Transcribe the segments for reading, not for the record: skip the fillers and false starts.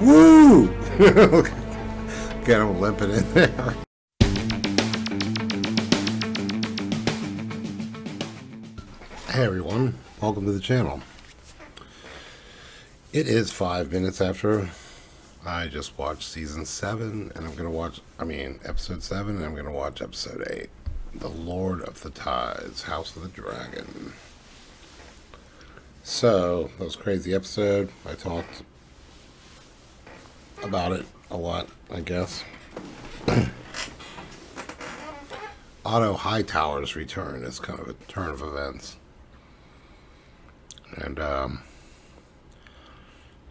Woo! Get him limping in there. Hey everyone, welcome to the channel. It is 5 minutes after I just watched season 7, and I'm gonna watch, episode 7, and I'm gonna watch episode 8. The Lord of the Tides, House of the Dragon. So, that was a crazy episode. I talked about it a lot, I guess. Otto Hightower's return is kind of a turn of events. And,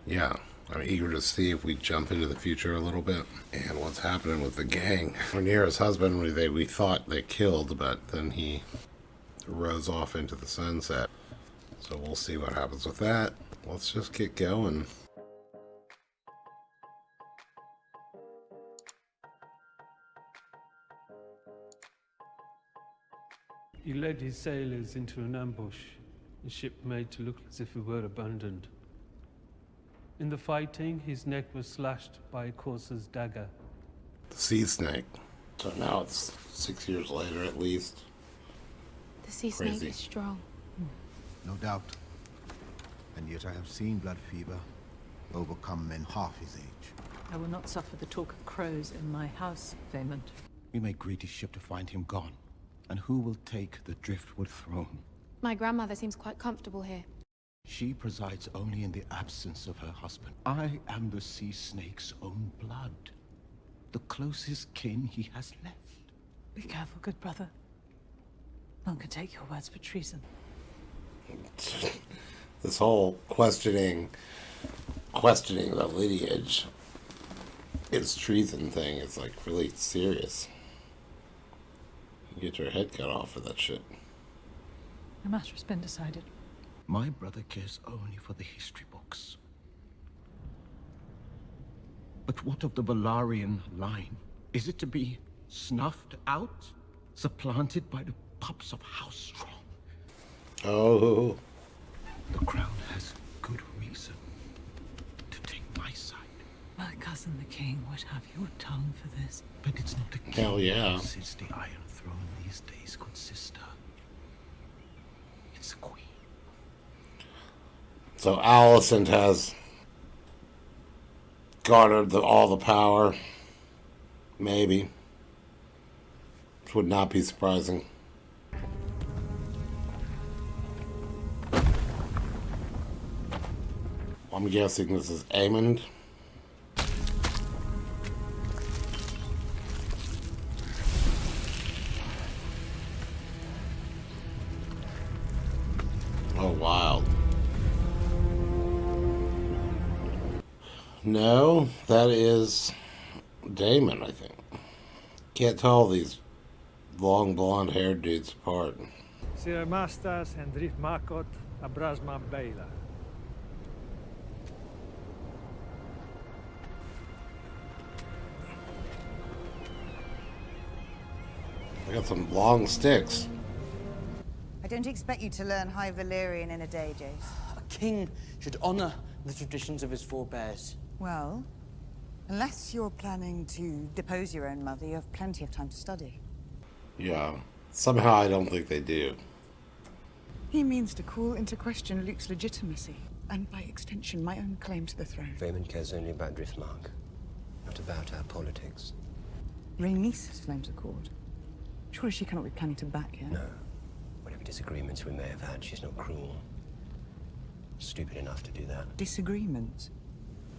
yeah, I'm eager to see if we jump into the future a little bit and what's happening with the gang. Rhaenyra's husband, we thought they killed, but then he rose off into the sunset. So we'll see what happens with that. Let's just get going. He led his sailors into an ambush, the ship made to look as if it were abandoned. In the fighting, his neck was slashed by a courser's dagger. The sea snake. So now it's 6 years later at least. The sea snake is strong. No doubt. And yet I have seen blood fever overcome men half his age. I will not suffer the talk of crows in my house, Vaymond. We may greet his ship to find him gone. And who will take the driftwood throne? My grandmother seems quite comfortable here. She presides only in the absence of her husband. I am the sea snake's own blood. The closest kin he has left. Be careful, good brother. None can take your words for treason. This whole questioning the lineage, its treason thing is like really serious. You get your head cut off for that shit. The matter has been decided. My brother cares only for the history books. But what of the Valarian line? Is it to be snuffed out? Supplanted by the pups of House Strong? Oh. The crown has good reason to take my side. My cousin the king would have your tongue for this. But it's not the king Hell yeah. who sits the Iron Throne these days, good sister. It's the queen. So Alicent has garnered all the power. Maybe. Which would not be surprising. I'm guessing this is Aemond. Oh, wild. No, that is Daemon, I think. Can't tell these long blonde-haired dudes apart. Sir Masters and Driftmark Abrasma Bela. They got some long sticks. I don't expect you to learn High Valyrian in a day, Jace. A king should honor the traditions of his forebears. Well, unless you're planning to depose your own mother, you have plenty of time to study. Yeah. Somehow I don't think they do. He means to call into question Luke's legitimacy, and by extension, my own claim to the throne. Vaymond cares only about Driftmark, not about our politics. Rhaenys flames a cord. Surely she cannot be planning to back him. No. Whatever disagreements we may have had, she's not cruel. Stupid enough to do that. Disagreements?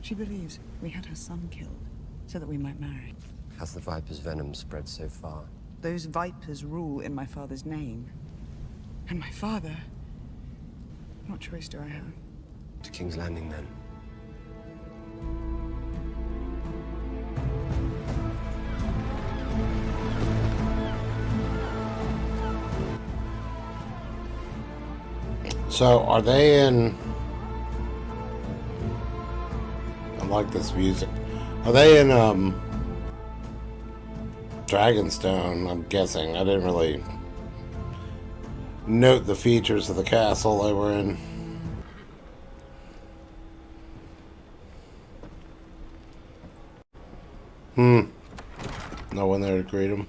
She believes we had her son killed, so that we might marry. Has the Viper's venom spread so far? Those vipers rule in my father's name. And my father... What choice do I have? To King's Landing, then. So, are they in... I like this music. Are they in, Dragonstone, I'm guessing. I didn't really note the features of the castle they were in. No one there to greet him.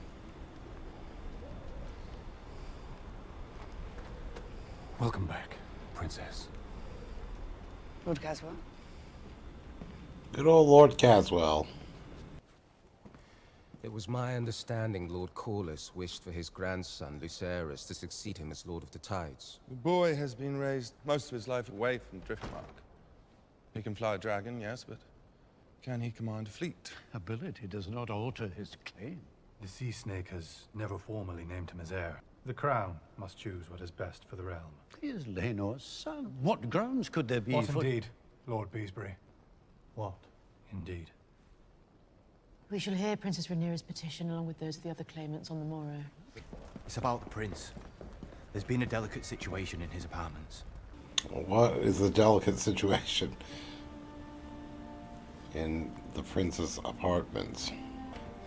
Welcome back, Princess. Lord Caswell? Good old Lord Caswell. It was my understanding Lord Corlys wished for his grandson, Lucerys, to succeed him as Lord of the Tides. The boy has been raised most of his life away from Driftmark. He can fly a dragon, yes, but can he command a fleet? Ability does not alter his claim. The Sea Snake has never formally named him as heir. The Crown must choose what is best for the realm. He is Laenor's son. What grounds could there be What for... indeed, Lord Beesbury? What indeed? We shall hear Princess Rhaenyra's petition along with those of the other claimants on the morrow. It's about the prince. There's been a delicate situation in his apartments. What is the delicate situation in the prince's apartments?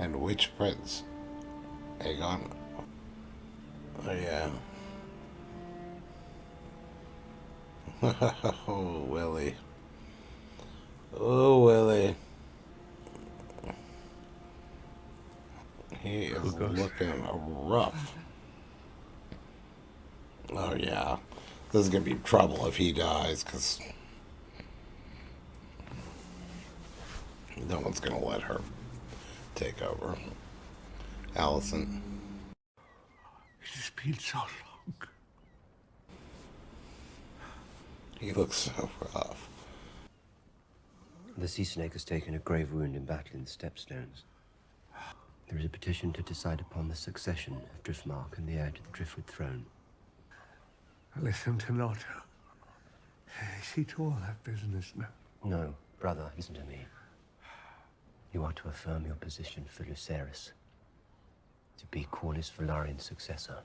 And which prince? Aegon? Oh, yeah. Oh, Willie. Oh, Willie. He is looking rough. Oh, yeah. This is going to be trouble if he dies, because no one's going to let her take over. Allison. It has been so long. He looks so rough. The Sea Snake has taken a grave wound in battle in the Stepstones. There is a petition to decide upon the succession of Driftmark and the heir to the Driftwood throne. Listen to Nott. See to all that business now. No, brother, listen to me. You are to affirm your position for Lucerys, to be Corlys Velarion's successor.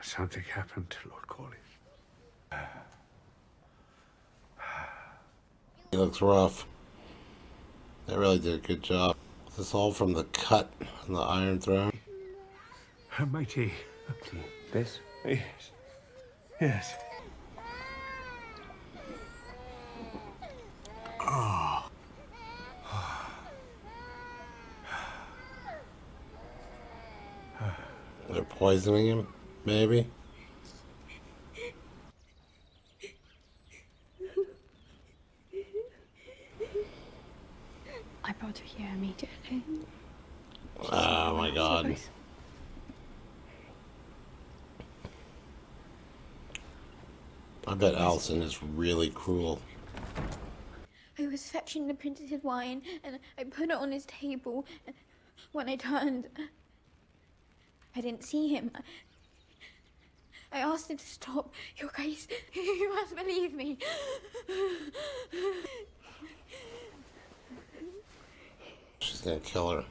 Something happened to Lord Corlys. He looks rough. They really did a good job. Is this all from the cut on the Iron Throne? My tea. This? Yes. Yes. Oh. They're poisoning him, maybe? I brought her here immediately. Oh my god. I bet Allison is really cruel. I was fetching the prince's wine, and I put it on his table. And when I turned, I didn't see him. I asked her to stop. Your Grace, you must believe me. She's gonna kill her.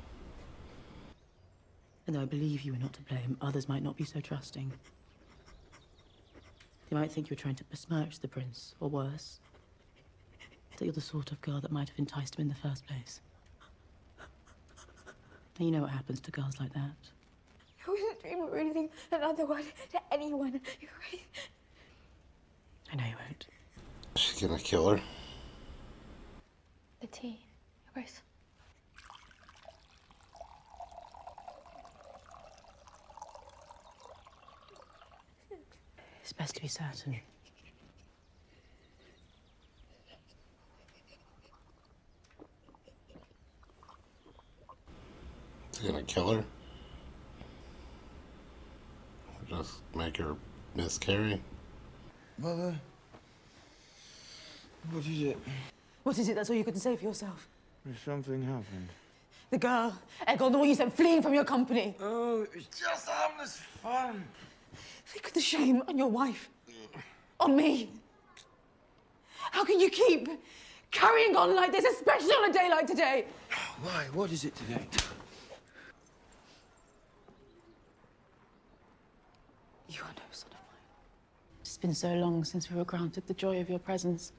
And though I believe you were not to blame, others might not be so trusting. They might think you're trying to besmirch the prince, or worse, that you're the sort of girl that might have enticed him in the first place. And you know what happens to girls like that. I wouldn't dream of anything another word to anyone, Your Grace. I know you won't. She's gonna kill her. The tea, Your Grace. It's best to be certain. Is he gonna kill her? Or just make her miscarry? Mother, what is it? What is it? That's all you can say for yourself. Something happened. The girl, Egon, the one you sent fleeing from your company. Oh, it's just harmless fun. Think of the shame on your wife. On me. How can you keep carrying on like this, especially on a day like today? Why? What is it today? You are no son of mine. It's been so long since we were granted the joy of your presence.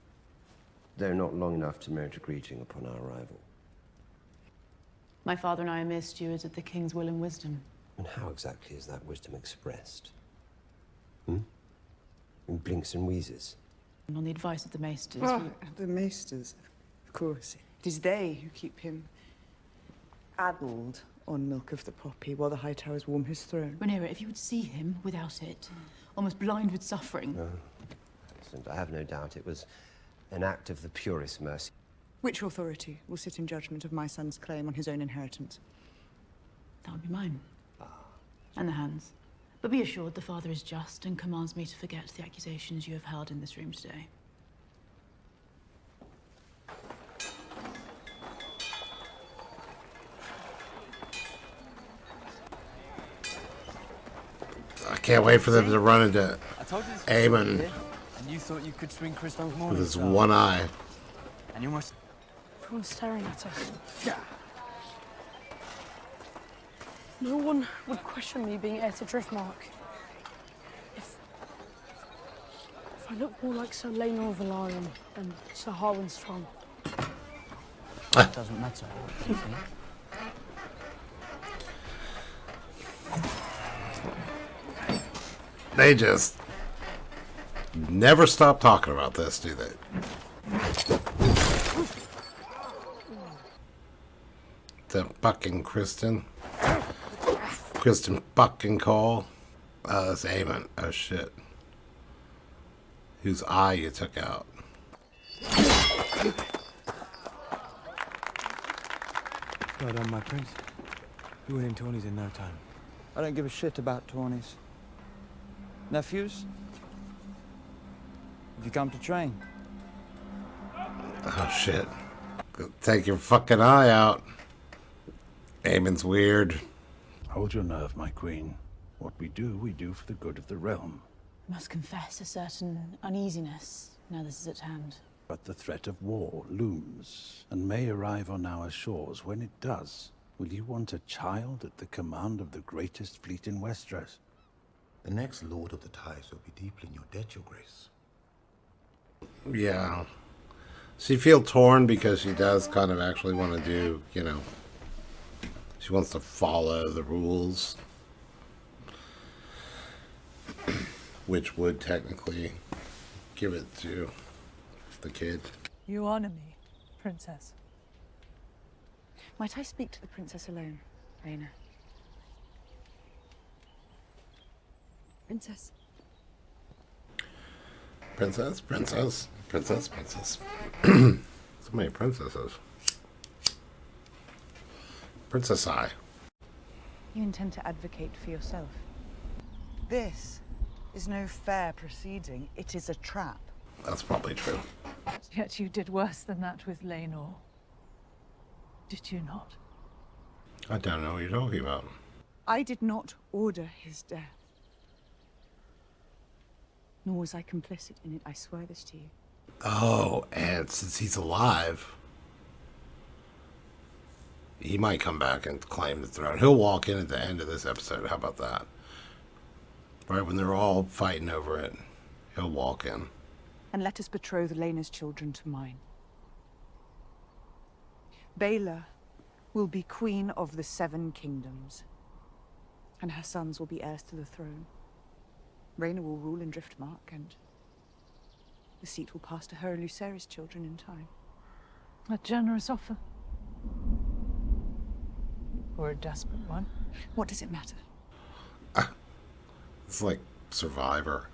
Though not long enough to merit a greeting upon our arrival. My father and I are mere stewards of the king's will and wisdom. And how exactly is that wisdom expressed? In blinks and wheezes? And on the advice of the maesters. Oh, the maesters, of course. It is they who keep him addled on milk of the poppy while the High Towers warm his throne. Rhaenyra, if you would see him without it, almost blind with suffering. Listen, I have no doubt it was an act of the purest mercy. Which authority will sit in judgment of my son's claim on his own inheritance? That would be mine. And the hands. But be assured the father is just and commands me to forget the accusations you have held in this room today. I can't wait for them to run into Aemon And you thought you could swing Crystal's morning with his star. one eye. And you must... Everyone's staring at us. No one would question me being heir to Driftmark. If I look more like Sir Laenor Velaryon than Sir Harwin Strong. It doesn't matter. They just never stop talking about this, do they? The fucking Kristen fucking Cole. Oh, that's Aemon. Oh shit. Whose eye you took out? Well done, my prince. You win in tourneys in no time. I don't give a shit about tourneys. Nephews? Have you come to train? Oh shit. Go take your fucking eye out. Aemon's weird. Hold your nerve, my queen. What we do for the good of the realm. I must confess a certain uneasiness now this is at hand. But the threat of war looms, and may arrive on our shores. When it does, will you want a child at the command of the greatest fleet in Westeros? The next Lord of the Tides will be deeply in your debt, Your Grace. Yeah. She feels torn because she does kind of actually want to do, you know, she wants to follow the rules. Which would technically give it to the kid. You honor me, Princess. Might I speak to the princess alone, Rhaena? Princess. Princess, princess, princess, princess. So many princesses. Princess Eye. You intend to advocate for yourself? This is no fair proceeding. It is a trap. That's probably true. Yet you did worse than that with Laenor. Did you not? I don't know what you're talking about. I did not order his death. Nor was I complicit in it, I swear this to you. Oh, and since he's alive, he might come back and claim the throne. He'll walk in at the end of this episode. How about that? Right when they're all fighting over it, he'll walk in. And let us betroth Laena's children to mine. Baela will be queen of the 7 kingdoms, and her sons will be heirs to the throne. Rhaena will rule in Driftmark, and the seat will pass to her and Lucerys' children in time. A generous offer. Or a desperate one. What does it matter? It's like Survivor.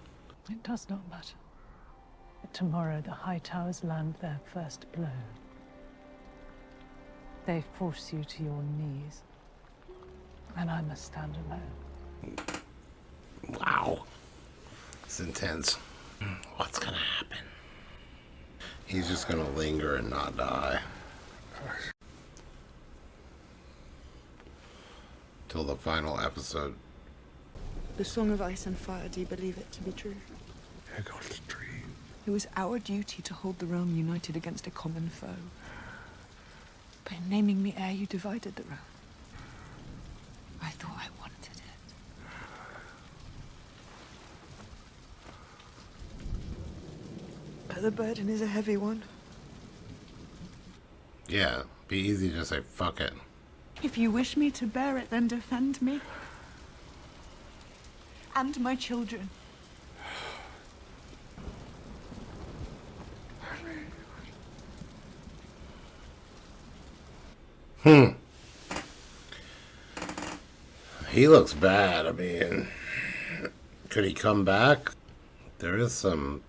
It does not matter. But tomorrow the High Towers land their first blow. They force you to your knees. And I must stand alone. Wow. It's intense. What's gonna happen? He's just gonna linger and not die. Till the final episode. The Song of Ice and Fire, do you believe it to be true? It was our duty to hold the realm united against a common foe. But in naming me heir, you divided the realm. I thought I wanted it. But the burden is a heavy one. Yeah, be easy to say fuck it. If you wish me to bear it, then defend me. And my children. He looks bad. I mean, could he come back? There is some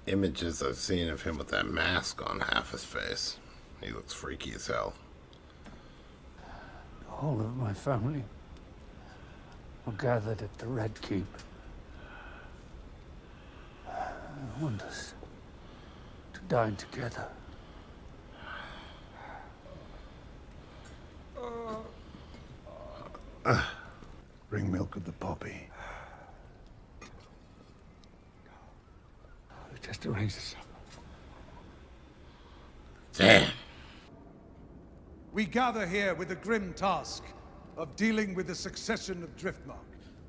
images I've seen of him with that mask on half his face. He looks freaky as hell. All of my family were gathered at the Red Keep. I want us to dine together. Bring milk of the poppy. Just arrange the supper. Damn. We gather here with the grim task of dealing with the succession of Driftmark.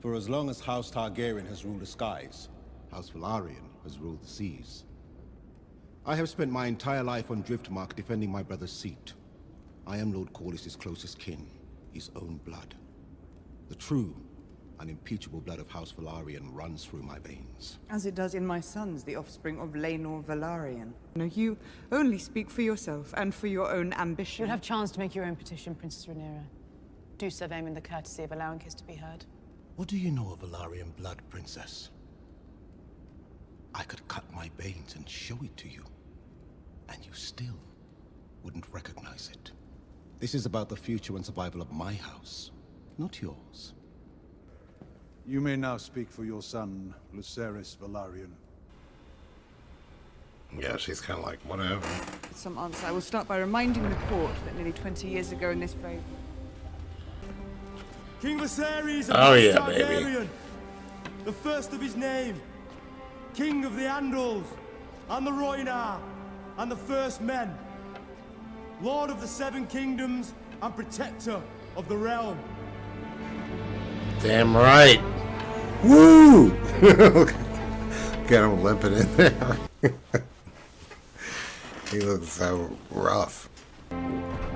For as long as House Targaryen has ruled the skies, House Velaryon has ruled the seas. I have spent my entire life on Driftmark defending my brother's seat. I am Lord Corlys' closest kin, his own blood. The true, unimpeachable blood of House Velaryon runs through my veins. As it does in my sons, the offspring of Laenor Velaryon. No, you only speak for yourself and for your own ambition. You'll have chance to make your own petition, Princess Rhaenyra. Do so then in the courtesy of allowing his to be heard. What do you know of Velaryon blood, Princess? I could cut my veins and show it to you, and you still wouldn't recognize it. This is about the future and survival of my house, not yours. You may now speak for your son, Lucerys Velaryon. Yeah, she's kind of like, whatever. With some answer, I will start by reminding the court that nearly 20 years ago in this very... King Viserys Oh, of yeah, Targaryen, baby. the first of his name, King of the Andals, and the Rhoynar, and the First Men, Lord of the Seven Kingdoms, and Protector of the Realm. Damn right. Woo! Get him limping in there. He looks so rough.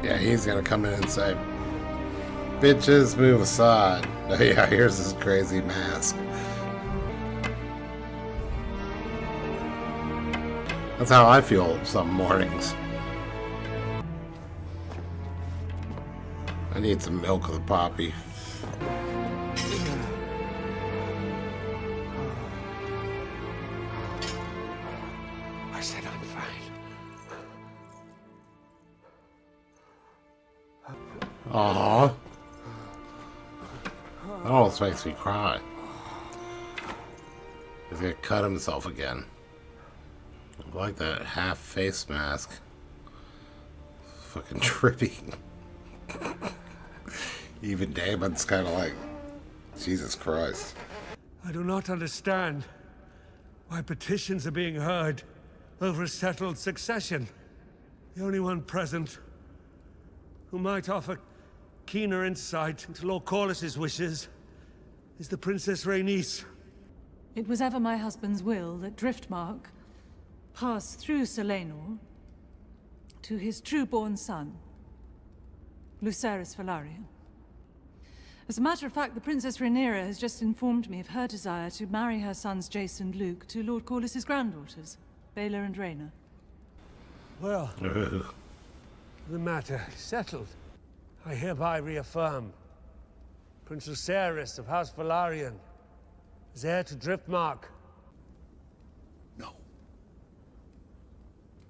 Yeah, he's gonna come in and say, bitches, move aside. Oh yeah, here's this crazy mask. That's how I feel some mornings. I need some milk of the poppy. I said I'm fine. Aww. That almost makes me cry. He's gonna cut himself again. I like that half face mask. Fucking trippy. Even Damon's kind of like, Jesus Christ. I do not understand why petitions are being heard over a settled succession. The only one present who might offer keener insight into Lord Corlys' wishes is the Princess Rhaenys. It was ever my husband's will that Driftmark pass through Sir Laenor to his true-born son, Lucerys Velaryon. As a matter of fact, the Princess Rhaenyra has just informed me of her desire to marry her sons Jace and Luke to Lord Corlys' granddaughters, Baela and Rhaena. Well, the matter is settled. I hereby reaffirm Prince Lucerys of House Velaryon is heir to Driftmark. No.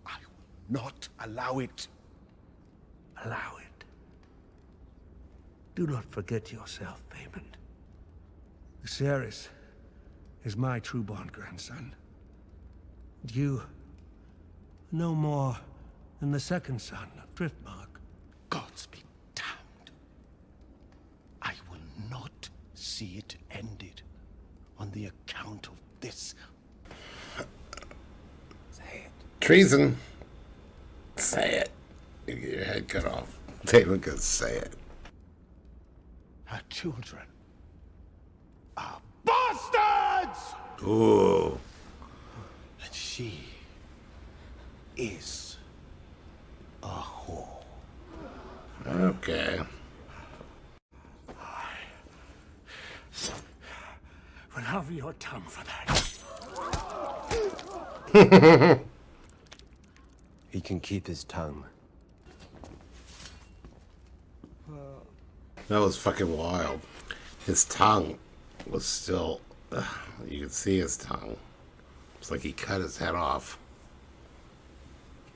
I will not allow it. Allow it. Do not forget yourself, Paimon. Lucerys is my true-born grandson. And you are no more than the second son of Driftmark. Gods be damned. I will not see it ended on the account of this. Say it. Treason. Say it. You get your head cut off. David goes, say it. Her children are bastards! Ooh. And she is a whore. Okay. Will have your tongue for that. He can keep his tongue. That was fucking wild. His tongue was still... you could see his tongue. It's like he cut his head off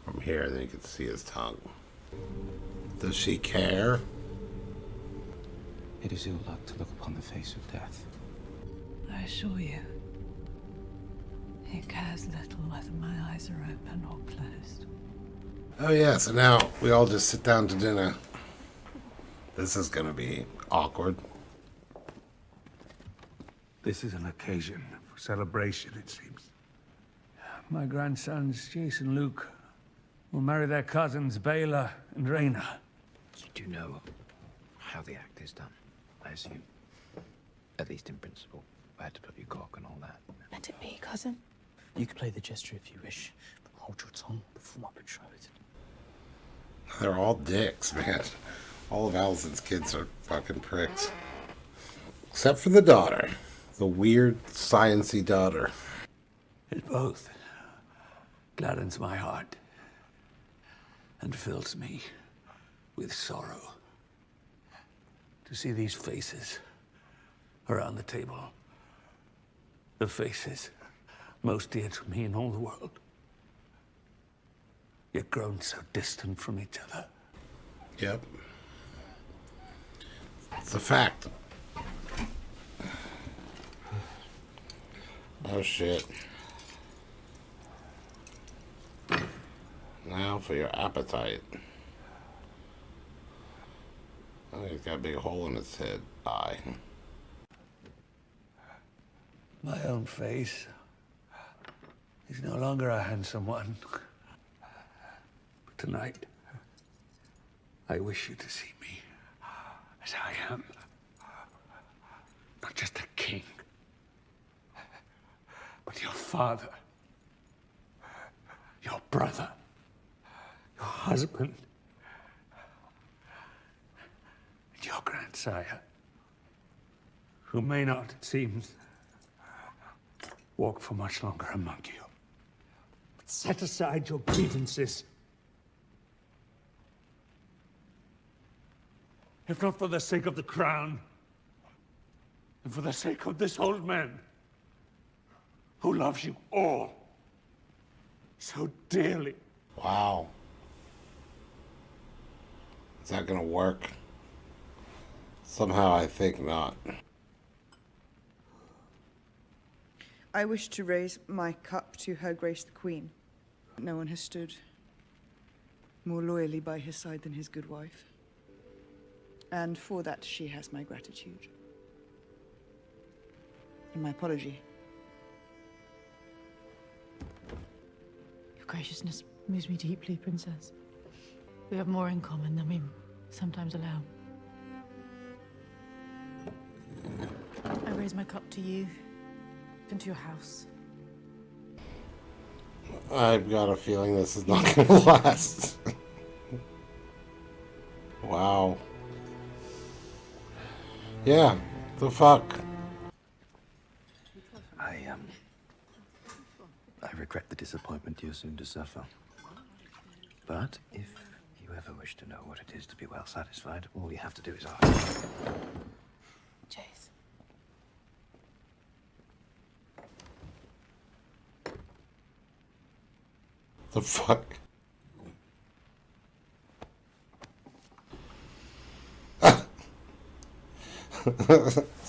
from here, and then you could see his tongue. Does she care? It is ill luck to look upon the face of death. I assure you, he cares little whether my eyes are open or closed. Oh yeah, so now we all just sit down to dinner. This is gonna be awkward. This is an occasion for celebration, it seems. My grandsons, Jace and Luke, will marry their cousins, Baela and Reyna. You do know how the act is done, I assume. At least in principle. Where to put your cock and all that. Let it be, cousin. You could play the gesture if you wish, but hold your tongue before my betrothed. They're all dicks, man. All of Alison's kids are fucking pricks. Except for the daughter. The weird, science-y daughter. It both gladdens my heart and fills me with sorrow to see these faces around the table. The faces most dear to me in all the world, yet grown so distant from each other. Yep. It's a fact. Oh shit. Now for your appetite. Oh, he's got a big hole in his head. Eye. My own face is no longer a handsome one. But tonight, I wish you to see me as I am. Not just a king, but your father, your brother, your husband, and your grandsire, who may not, it seems, walk for much longer among you. But set aside your grievances. If not for the sake of the crown, and for the sake of this old man, who loves you all so dearly. Wow. Is that gonna work? Somehow I think not. I wish to raise my cup to Her Grace the Queen. No one has stood more loyally by his side than his good wife. And for that, she has my gratitude. And my apology. Your graciousness moves me deeply, Princess. We have more in common than we sometimes allow. I raise my cup to you and to your house. I've got a feeling this is not gonna last. Wow. Yeah, the fuck. I regret the disappointment you're soon to suffer. But if you ever wish to know what it is to be well satisfied, all you have to do is ask. Jace. The fuck?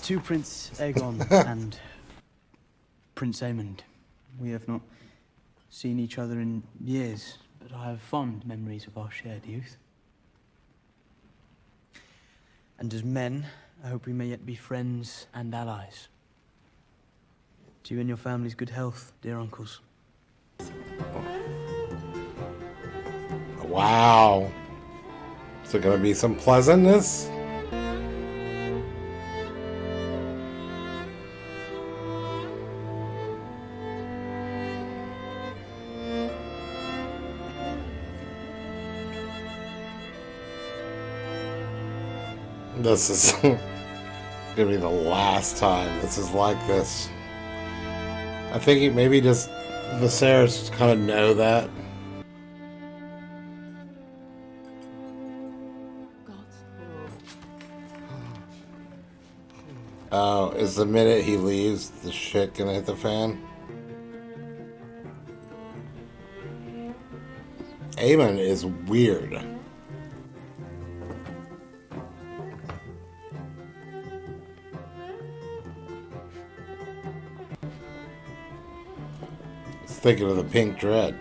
To Prince Aegon and Prince Aemond. We have not seen each other in years, but I have fond memories of our shared youth. And as men, I hope we may yet be friends and allies. To you and your family's good health, dear uncles. Wow. Is there gonna be some pleasantness? This is gonna be the last time this is like this. I think maybe just Viserys kind of know that. Oh, is the minute he leaves, the shit gonna hit the fan? Aemon is weird. Thinking of the pink dread.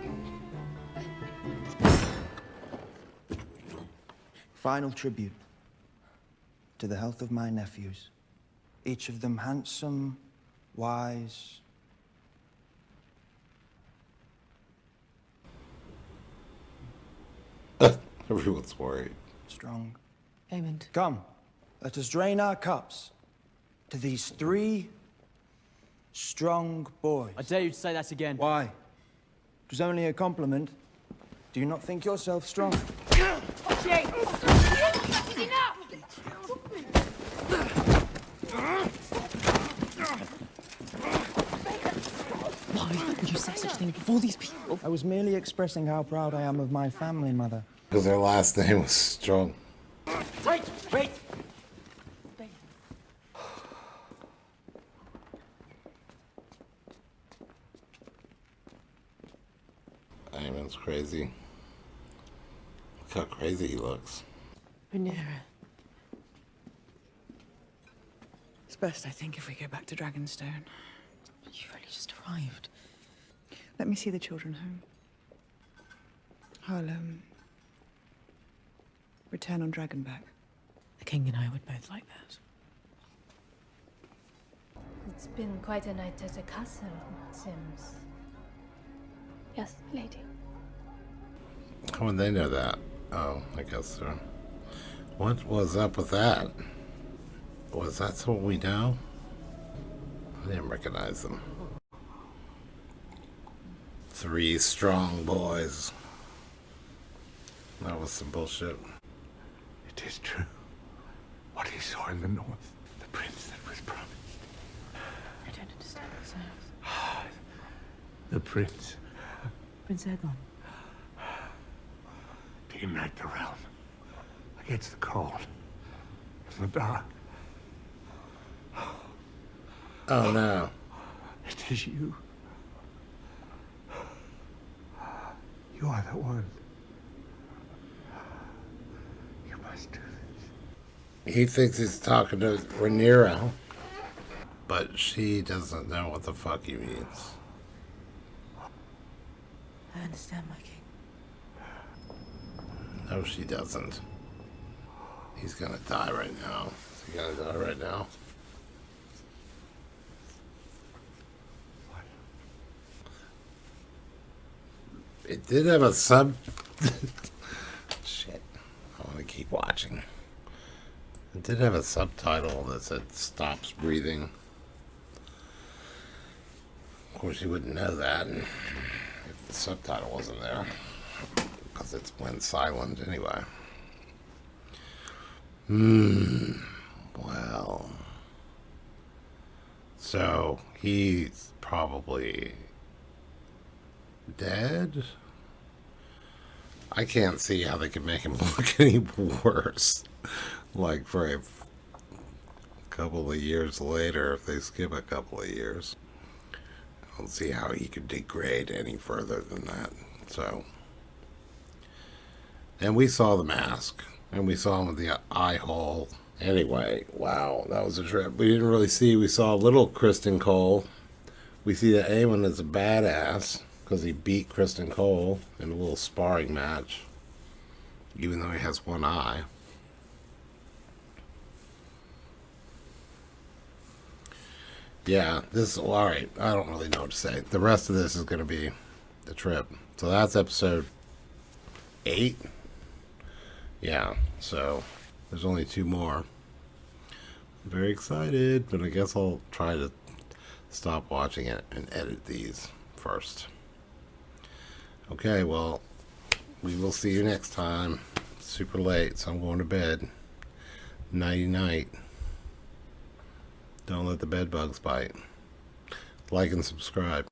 Final tribute to the health of my nephews. Each of them handsome, wise. Everyone's worried. Strong. Aemon. Come, let us drain our cups to these 3 strong boys. I dare you to say that again. Why? It was only a compliment. Do you not think yourself strong? Jake! Why would you say such a thing before these people? I was merely expressing how proud I am of my family, Mother. Because their last name was Strong. Wait! Wait! Aemon's crazy. Look how crazy he looks. Rhaenyra. It's best, I think, if we go back to Dragonstone. You've only just arrived. Let me see the children home. I'll, return on Dragonback. The king and I would both like that. It's been quite a night at the castle, Sims. Yes, lady. How would they know that? Oh, I guess so. What was up with that? Was that what we know? I didn't recognize them. 3 strong boys. That was some bullshit. It is true. What he saw in the north, the prince that was promised. I don't understand this. The prince Prince Aegon. to unite the realm against the cold and the dark. Oh no. It is you. You are the one. You must do this. He thinks he's talking to Rhaenyra, but she doesn't know what the fuck he means. I understand, my king. No, she doesn't. He's gonna die right now. Is he gonna die right now? It did have a sub... Shit. I want to keep watching. It did have a subtitle that said stops breathing. Of course, you wouldn't know that if the subtitle wasn't there. Because it went silent anyway. Well. So, he's probably dead? I can't see how they could make him look any worse. Like, for a couple of years later, if they skip a couple of years. I don't see how he could degrade any further than that. So... And we saw the mask. And we saw him with the eye hole. Anyway, wow, that was a trip. We didn't really see. We saw little Kristen Cole. We see that Aemon is a badass because he beat Kristen Cole in a little sparring match. Even though he has one eye. Yeah, this, well, alright, I don't really know what to say. The rest of this is going to be the trip. So that's episode 8. Yeah, so there's only 2 more. I'm very excited, but I guess I'll try to stop watching it and edit these first. Okay, well, we will see you next time. It's super late, so I'm going to bed. Nighty night. Don't let the bed bugs bite. Like and subscribe.